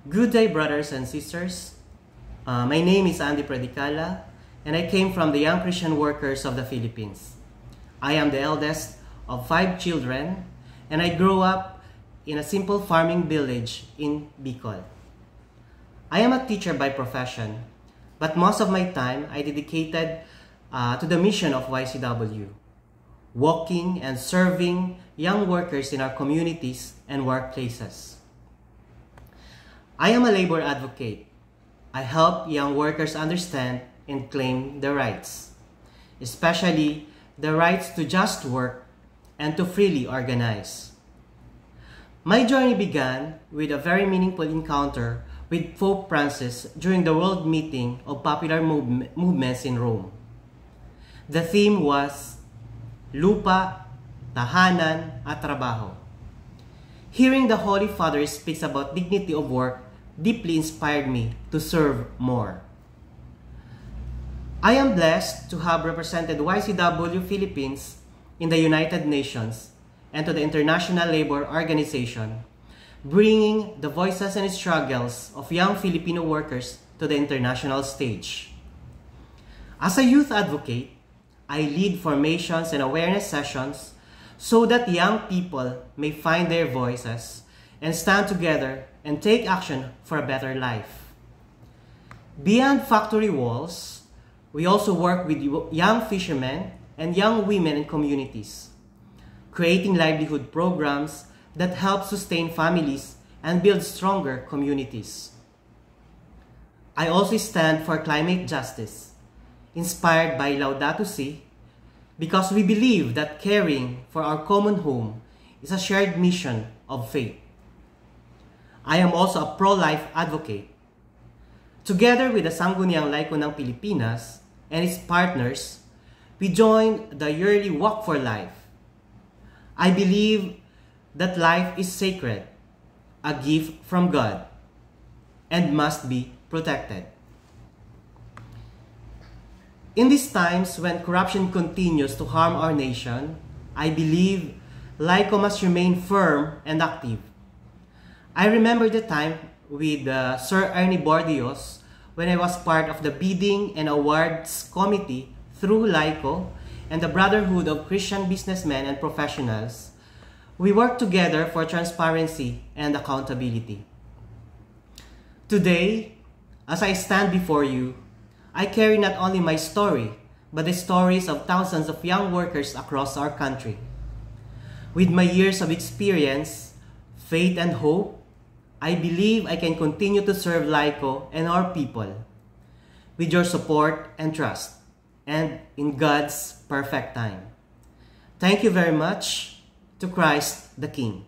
Good day, brothers and sisters. My name is Andy Predicala, and I came from the Young Christian Workers of the Philippines. I am the eldest of 5 children, and I grew up in a simple farming village in Bicol. I am a teacher by profession, but most of my time I dedicated to the mission of YCW, walking and serving young workers in our communities and workplaces. I am a labor advocate. I help young workers understand and claim their rights, especially the rights to just work and to freely organize. My journey began with a very meaningful encounter with Pope Francis during the World Meeting of Popular Movements in Rome. The theme was Lupa, Tahanan, at Trabaho. Hearing the Holy Father speaks about dignity of work deeply inspired me to serve more. I am blessed to have represented YCW Philippines in the United Nations and to the International Labor Organization, bringing the voices and struggles of young Filipino workers to the international stage. As a youth advocate, I lead formations and awareness sessions so that young people may find their voices and stand together and take action for a better life. Beyond factory walls, we also work with young fishermen and young women in communities, creating livelihood programs that help sustain families and build stronger communities. I also stand for climate justice, inspired by Laudato Si, because we believe that caring for our common home is a shared mission of faith. I am also a pro-life advocate. Together with the Sangguniang Laiko ng Pilipinas and its partners, we joined the yearly Walk for Life. I believe that life is sacred, a gift from God, and must be protected. In these times when corruption continues to harm our nation, I believe Laiko must remain firm and active. I remember the time with Sir Ernie Bordios when I was part of the bidding and awards committee through Laiko and the Brotherhood of Christian Businessmen and Professionals. We worked together for transparency and accountability. Today, as I stand before you, I carry not only my story, but the stories of thousands of young workers across our country. With my years of experience, faith, and hope, I believe I can continue to serve Laiko and our people with your support and trust, and in God's perfect time. Thank you very much. To Christ the King.